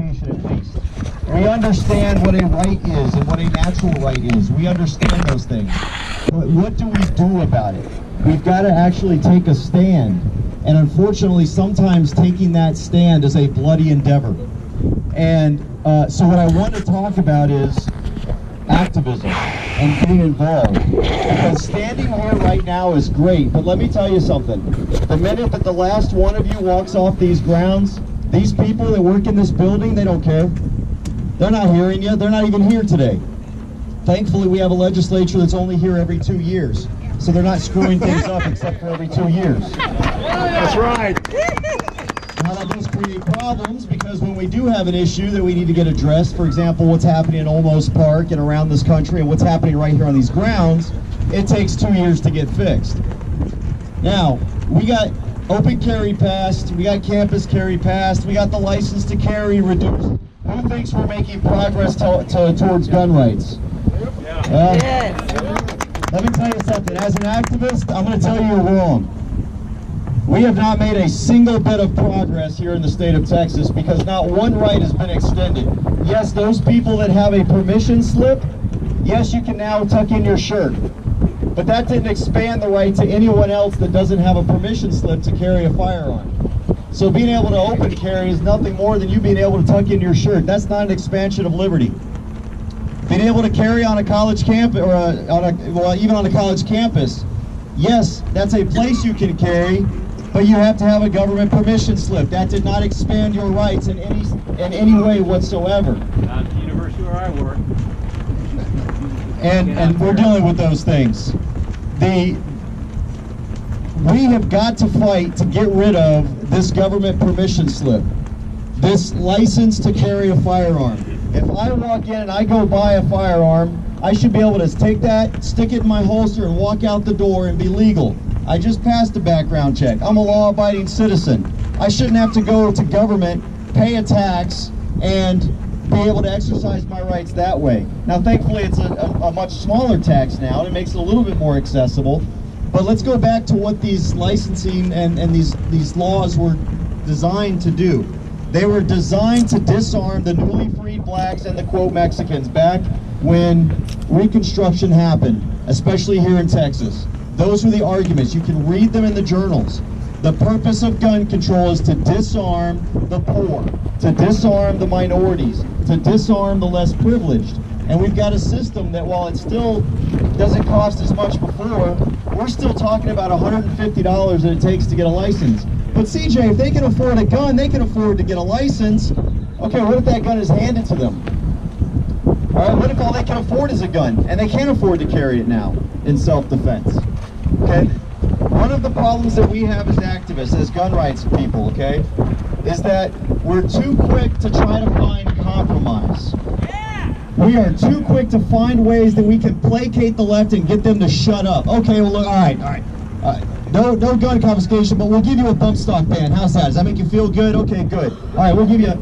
education at least. We understand what a right is and what a natural right is. We understand those things. But what do we do about it? We've got to actually take a stand. And unfortunately, sometimes taking that stand is a bloody endeavor. And so what I want to talk about is activism and getting involved. Because standing here right now is great, but let me tell you something. The minute that the last one of you walks off these grounds, these people that work in this building, they don't care. They're not hearing you. They're not even here today. Thankfully, we have a legislature that's only here every 2 years. So they're not screwing things up except for every 2 years. That's right. Now that does create problems, because when we do have an issue that we need to get addressed, for example, what's happening in Olmos Park and around this country and what's happening right here on these grounds, it takes 2 years to get fixed. Now, we got open carry passed, we got campus carry passed, we got the license to carry reduced. Who thinks we're making progress towards gun rights? Let me tell you something. As an activist, I'm going to tell you you're wrong. We have not made a single bit of progress here in the state of Texas because not one right has been extended. Yes, those people that have a permission slip, yes, you can now tuck in your shirt. But that didn't expand the right to anyone else that doesn't have a permission slip to carry a firearm. So being able to open carry is nothing more than you being able to tuck in your shirt. That's not an expansion of liberty. Being able to carry on a college campus, or even on a college campus, yes, that's a place you can carry, but you have to have a government permission slip. That did not expand your rights in any way whatsoever. Not at the university where I work. And we're dealing with those things. We have got to fight to get rid of this government permission slip, this license to carry a firearm. If I walk in and I go buy a firearm, I should be able to take that, stick it in my holster, and walk out the door and be legal. I just passed a background check. I'm a law-abiding citizen. I shouldn't have to go to government, pay a tax, and be able to exercise my rights that way. Now, thankfully, it's a much smaller tax now, and it makes it a little bit more accessible. But let's go back to what these licensing and these laws were designed to do. They were designed to disarm the newly freed blacks and the quote Mexicans back when Reconstruction happened, especially here in Texas. Those were the arguments. You can read them in the journals. The purpose of gun control is to disarm the poor, to disarm the minorities, to disarm the less privileged. And we've got a system that, while it still doesn't cost as much before, we're still talking about $150 that it takes to get a license. But CJ, if they can afford a gun, they can afford to get a license. Okay, what if that gun is handed to them? All right, what if all they can afford is a gun, and they can't afford to carry it now in self-defense? Okay? One of the problems that we have as activists, as gun rights people, okay, is that we're too quick to try to find compromise. We are too quick to find ways that we can placate the left and get them to shut up. Okay, well, look, all right. No gun confiscation, but we'll give you a bump stock ban. How's that? Does that make you feel good? Okay, good. All right, we'll give you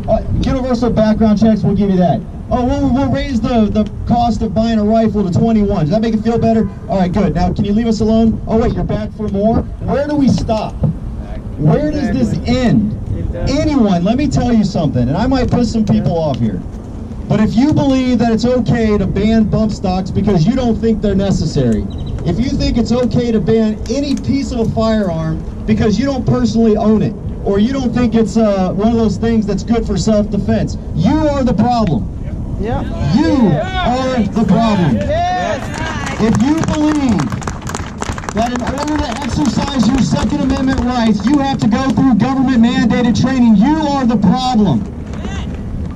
universal background checks. We'll give you that. Oh, we'll raise the cost of buying a rifle to 21. Does that make you feel better? All right, good. Now, can you leave us alone? Oh, wait, you're back for more? Where do we stop? Where does this end? Anyone, let me tell you something, and I might piss some people off here. But if you believe that it's okay to ban bump stocks because you don't think they're necessary, if you think it's okay to ban any piece of a firearm because you don't personally own it, or you don't think it's one of those things that's good for self-defense, you are the problem. Yeah. You are the problem. If you believe that in order to exercise your Second Amendment rights, you have to go through government-mandated training, you are the problem.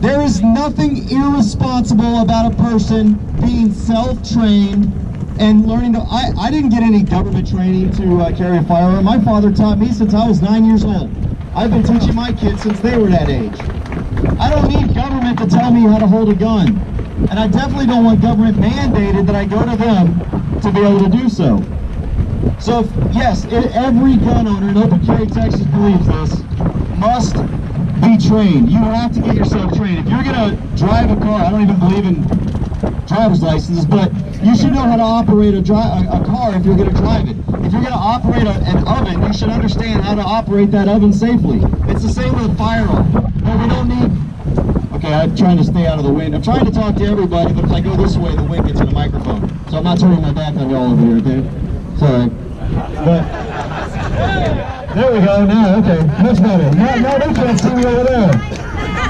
There is nothing irresponsible about a person being self-trained and learning to... I didn't get any government training to carry a firearm. My father taught me since I was 9 years old. I've been teaching my kids since they were that age. I don't need government to tell me how to hold a gun. And I definitely don't want government mandated that I go to them to be able to do so. So, yes, every gun owner in Open Carry, Texas believes this, must be trained. You have to get yourself trained. If you're going to drive a car, I don't even believe in driver's licenses, but you should know how to operate a car if you're going to drive it. If you're going to operate an oven, you should understand how to operate that oven safely. It's the same with a firearm. But we don't need... Okay, Okay, I'm trying to stay out of the wind. I'm trying to talk to everybody, but if I go this way, the wind gets in the microphone. So I'm not turning my back on y'all over here, okay? Sorry. But there we go. Now, okay, much better. Now they can't see me over there.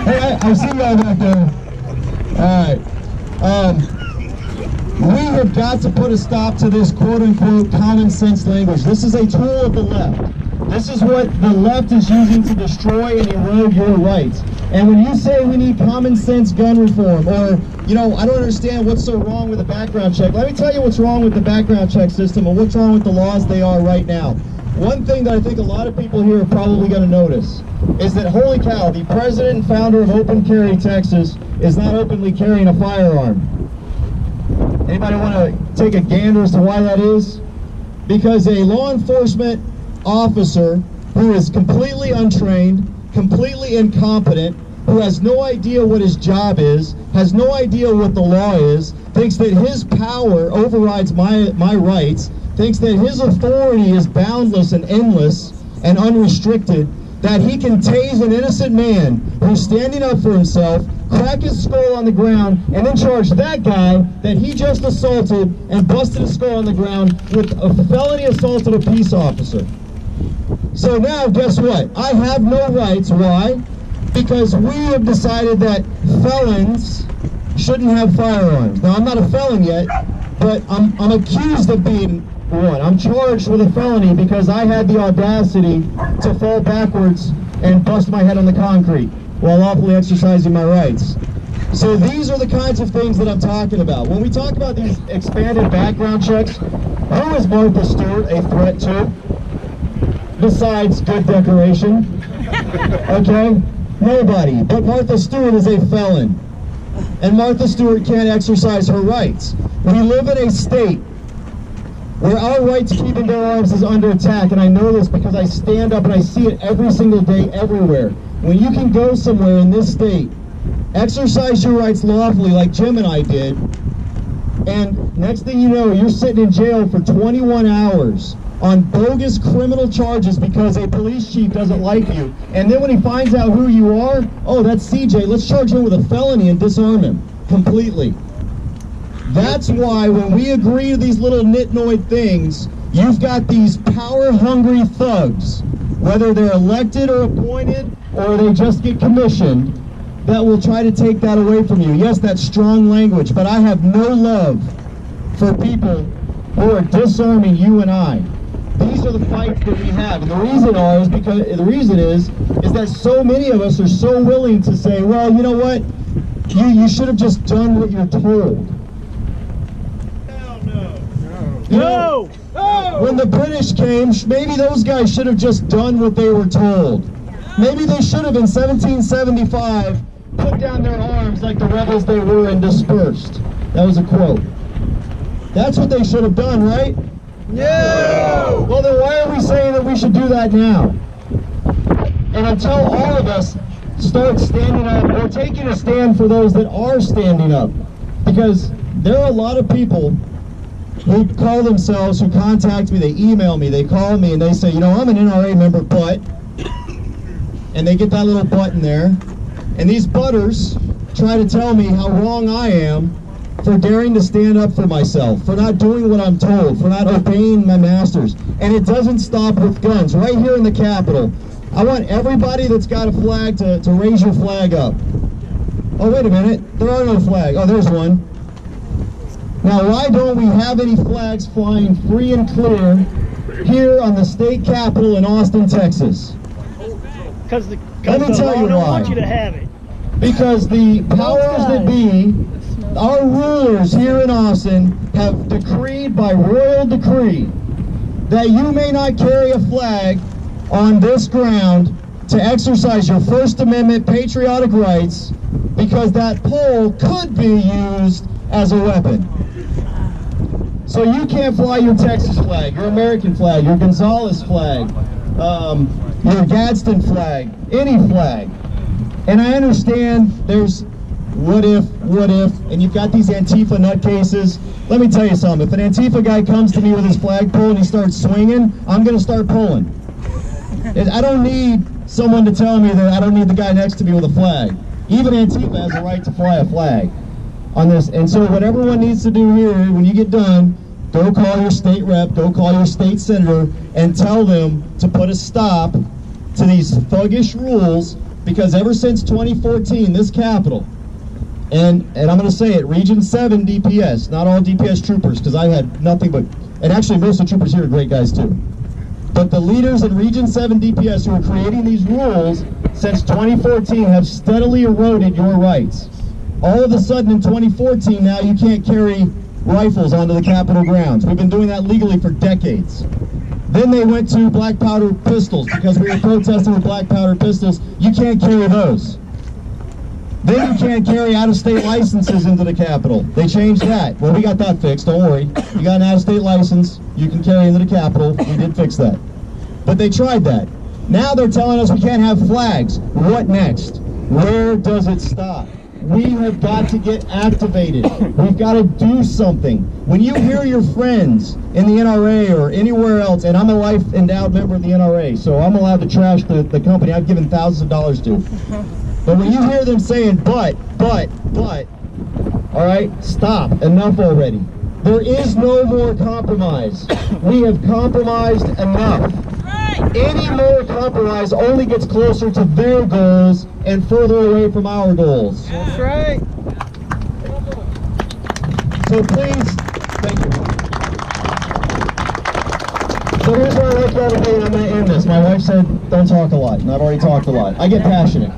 Hey, I see y'all back there. All right. We have got to put a stop to this quote-unquote common sense language. This is a tool of the left. This is what the left is using to destroy and erode your rights. And when you say we need common sense gun reform, or, you know, I don't understand what's so wrong with the background check. Let me tell you what's wrong with the background check system and what's wrong with the laws they are right now. One thing that I think a lot of people here are probably going to notice is that, holy cow, the president and founder of Open Carry Texas is not openly carrying a firearm. Anybody want to take a gander as to why that is? Because a law enforcement officer who is completely untrained, completely incompetent, who has no idea what his job is, has no idea what the law is, thinks that his power overrides my rights, thinks that his authority is boundless and endless and unrestricted, that he can tase an innocent man who's standing up for himself, crack his skull on the ground, and then charge that guy that he just assaulted and busted his skull on the ground with a felony assault of a peace officer. So now, guess what? I have no rights. Why? Because we have decided that felons shouldn't have firearms. Now, I'm not a felon yet, but I'm accused of being one. I'm charged with a felony because I had the audacity to fall backwards and bust my head on the concrete while lawfully exercising my rights. So these are the kinds of things that I'm talking about. When we talk about these expanded background checks, who is Martha Stewart a threat to? Besides good decoration, okay? Nobody. But Martha Stewart is a felon, and Martha Stewart can't exercise her rights. We live in a state where our right to keep and bear arms is under attack, and I know this because I stand up and I see it every single day, everywhere. When you can go somewhere in this state, exercise your rights lawfully like Jim and I did, and next thing you know, you're sitting in jail for 21 hours on bogus criminal charges because a police chief doesn't like you. And then when he finds out who you are, oh, that's CJ, let's charge him with a felony and disarm him completely. That's why when we agree to these little nitnoid things, you've got these power-hungry thugs, whether they're elected or appointed or they just get commissioned, that will try to take that away from you. Yes, that's strong language, but I have no love for people who are disarming you and I. These are the fights that we have, and the reason is that so many of us are so willing to say, well, you know what, you should have just done what you're told. Hell no. No. No. When the British came, maybe those guys should have just done what they were told. Maybe they should have in 1775 put down their arms like the rebels they were and dispersed. That was a quote. That's what they should have done, right? No! Well, then why are we saying that we should do that now? And until all of us start standing up or taking a stand for those that are standing up, because there are a lot of people who call themselves, who contact me, they email me, they call me, and they say, you know, I'm an NRA member, but, and they get that little button there, and these butters try to tell me how wrong I am for daring to stand up for myself, for not doing what I'm told, for not obeying my masters. And it doesn't stop with guns. Right here in the Capitol, I want everybody that's got a flag to raise your flag up. Oh, wait a minute, there are no flags. Oh, there's one. Now, why don't we have any flags flying free and clear here on the state capitol in Austin, Texas? Because the law don't want you to have it. Because the powers that be, our rulers here in Austin, have decreed by royal decree that you may not carry a flag on this ground to exercise your First Amendment patriotic rights, because that pole could be used as a weapon. So you can't fly your Texas flag, your American flag, your Gonzales flag, your Gadsden flag, any flag. And I understand there's what if, and you've got these Antifa nutcases. Let me tell you something, if an Antifa guy comes to me with his flagpole and he starts swinging, I'm going to start pulling. I don't need someone to tell me that I don't need the guy next to me with a flag. Even Antifa has a right to fly a flag on this. And so what everyone needs to do here, when you get done, go call your state rep, go call your state senator, and tell them to put a stop to these thuggish rules, because ever since 2014, this Capitol, and I'm going to say it, Region 7 DPS, not all DPS troopers, because I had nothing but, and actually most of the troopers here are great guys too, but the leaders in Region 7 DPS who are creating these rules since 2014 have steadily eroded your rights. All of a sudden in 2014 now you can't carry rifles onto the Capitol grounds. We've been doing that legally for decades. Then they went to black powder pistols because we were protesting with black powder pistols. You can't carry those. Then you can't carry out-of-state licenses into the Capitol. They changed that. Well, we got that fixed, don't worry. You got an out-of-state license, you can carry into the Capitol. We did fix that. But they tried that. Now they're telling us we can't have flags. What next? Where does it stop? We have got to get activated. We've got to do something. When you hear your friends in the NRA or anywhere else, and I'm a life endowed member of the NRA, so I'm allowed to trash the company I've given thousands of dollars to. But when you hear them saying, but, all right, stop, enough already. There is no more compromise. We have compromised enough. Any more compromise only gets closer to their goals and further away from our goals. That's right. So please, thank you. So here's where I like y'all today, and I'm going to end this. My wife said don't talk a lot, and I've already talked a lot. I get passionate.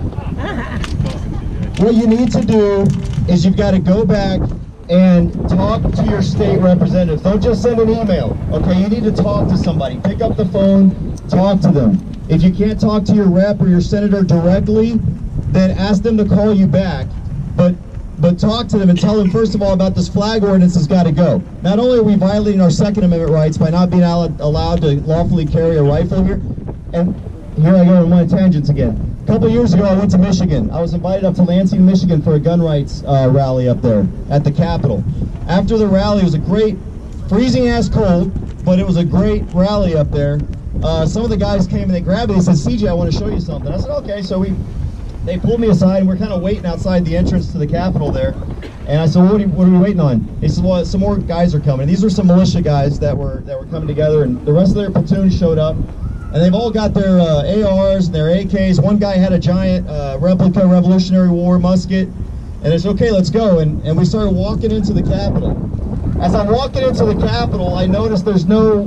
What you need to do is you've got to go back and talk to your state representatives. Don't just send an email, okay? You need to talk to somebody. Pick up the phone, talk to them. If you can't talk to your rep or your senator directly, then ask them to call you back. But talk to them and tell them, first of all, about this flag ordinance has got to go. Not only are we violating our Second Amendment rights by not being allowed to lawfully carry a rifle here, and here I go on my tangents again. A couple years ago, I went to Michigan. I was invited up to Lansing, Michigan for a gun rights rally up there at the Capitol. After the rally, it was a great, freezing ass cold, but it was a great rally up there. Some of the guys came and they grabbed me and said, CJ, I want to show you something. I said, okay. So they pulled me aside and we're kind of waiting outside the entrance to the Capitol there. And I said, what are we waiting on? He said, well, some more guys are coming. These are some militia guys that were coming together, and the rest of their platoon showed up. And they've all got their ARs and their AKs. One guy had a giant replica Revolutionary War musket. And it's okay, let's go. And we started walking into the Capitol. As I'm walking into the Capitol, I noticed there's no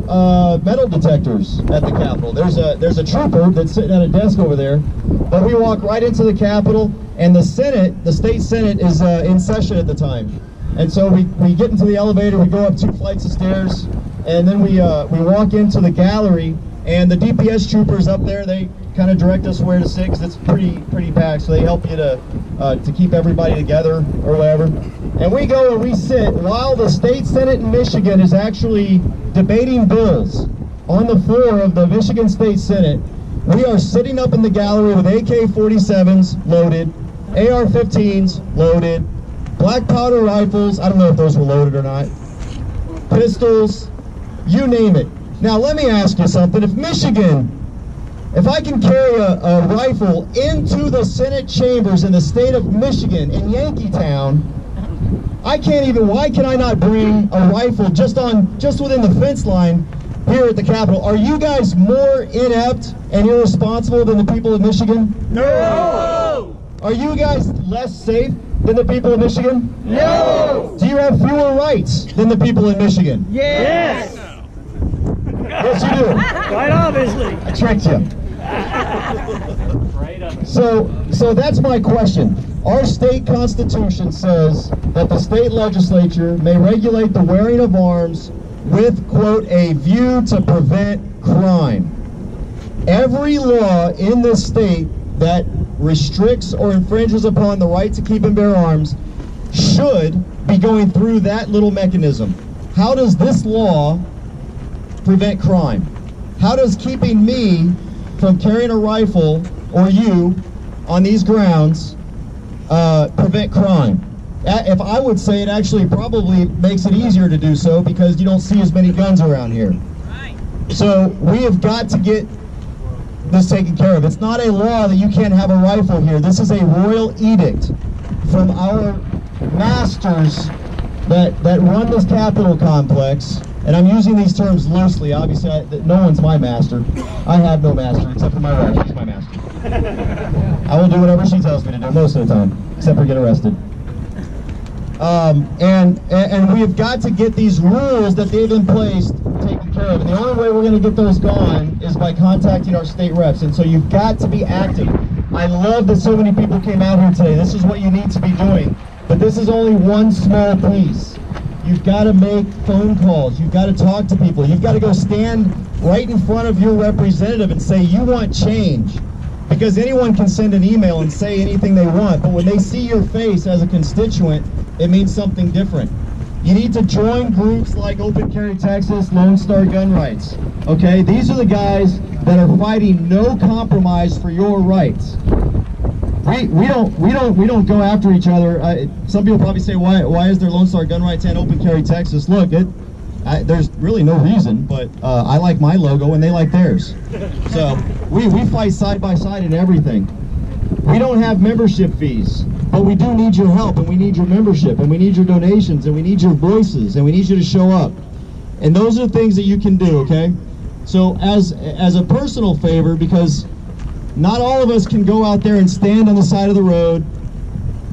metal detectors at the Capitol. There's a trooper that's sitting at a desk over there. But we walk right into the Capitol, and the Senate, the state Senate, is in session at the time. And so we get into the elevator, we go up 2 flights of stairs, and then we walk into the gallery. And the DPS troopers up there, they kind of direct us where to sit because it's pretty packed. So they help you to keep everybody together or whatever. And we go and we sit while the state Senate in Michigan is actually debating bills on the floor of the Michigan State Senate. We are sitting up in the gallery with AK-47s loaded, AR-15s loaded, black powder rifles, I don't know if those were loaded or not, pistols, you name it. Now let me ask you something. If I can carry a rifle into the Senate chambers in the state of Michigan, in Yankeetown, why can I not bring a rifle just within the fence line here at the Capitol? Are you guys more inept and irresponsible than the people of Michigan? No! Are you guys less safe than the people of Michigan? No! Do you have fewer rights than the people in Michigan? Yes. Yes, you do. Quite obviously. I tricked you. So that's my question. Our state constitution says that the state legislature may regulate the wearing of arms with, quote, a view to prevent crime. Every law in this state that restricts or infringes upon the right to keep and bear arms should be going through that little mechanism. How does this law prevent crime? How does keeping me from carrying a rifle, or you, on these grounds prevent crime? If I would say it actually probably makes it easier to do so because you don't see as many guns around here. Right. So we have got to get this taken care of. It's not a law that you can't have a rifle here. This is a royal edict from our masters that run this Capitol complex. And I'm using these terms loosely. Obviously, no one's my master. I have no master except for my wife. She's my master. I will do whatever she tells me to do most of the time, except for get arrested. And we have got to get these rules that they've in place taken care of. And the only way we're going to get those gone is by contacting our state reps. And so you've got to be active. I love that so many people came out here today. This is what you need to be doing. But this is only one small piece. You've got to make phone calls. You've got to talk to people. You've got to go stand right in front of your representative and say you want change. Because anyone can send an email and say anything they want, but when they see your face as a constituent, it means something different. You need to join groups like Open Carry Texas, Lone Star Gun Rights. Okay, these are the guys that are fighting no compromise for your rights. We don't go after each other. Some people probably say, why is there Lone Star Gun Rights and Open Carry Texas? Look, there's really no reason, but I like my logo and they like theirs. So we fight side by side in everything. We don't have membership fees, but we do need your help, and we need your membership, and we need your donations, and we need your voices, and we need you to show up. And those are the things that you can do, okay? So as a personal favor, because not all of us can go out there and stand on the side of the road,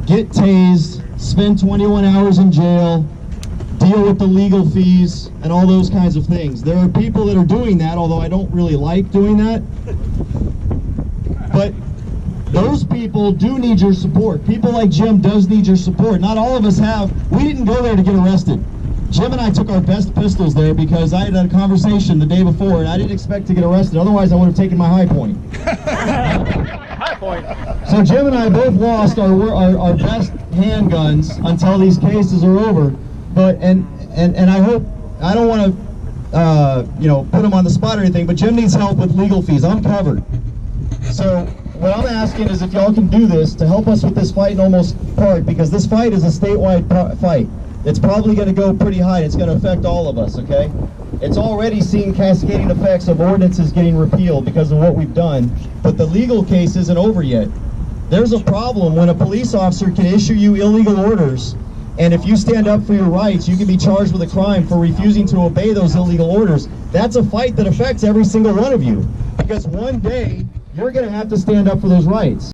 get tased, spend 21 hours in jail, deal with the legal fees, and all those kinds of things. There are people that are doing that, although I don't really like doing that. But those people do need your support. People like Jim does need your support. Not all of us have. We didn't go there to get arrested. Jim and I took our best pistols there because I had a conversation the day before and I didn't expect to get arrested. Otherwise, I would have taken my high point. High point. So Jim and I both lost our best handguns until these cases are over. But and I hope, I don't want to put him on the spot or anything, but Jim needs help with legal fees. I'm covered. So what I'm asking is if y'all can do this to help us with this fight in Almost Park, because this fight is a statewide fight. It's probably going to go pretty high. It's going to affect all of us, okay? It's already seen cascading effects of ordinances getting repealed because of what we've done, but the legal case isn't over yet. There's a problem when a police officer can issue you illegal orders, and if you stand up for your rights, you can be charged with a crime for refusing to obey those illegal orders. That's a fight that affects every single one of you, because one day you're going to have to stand up for those rights.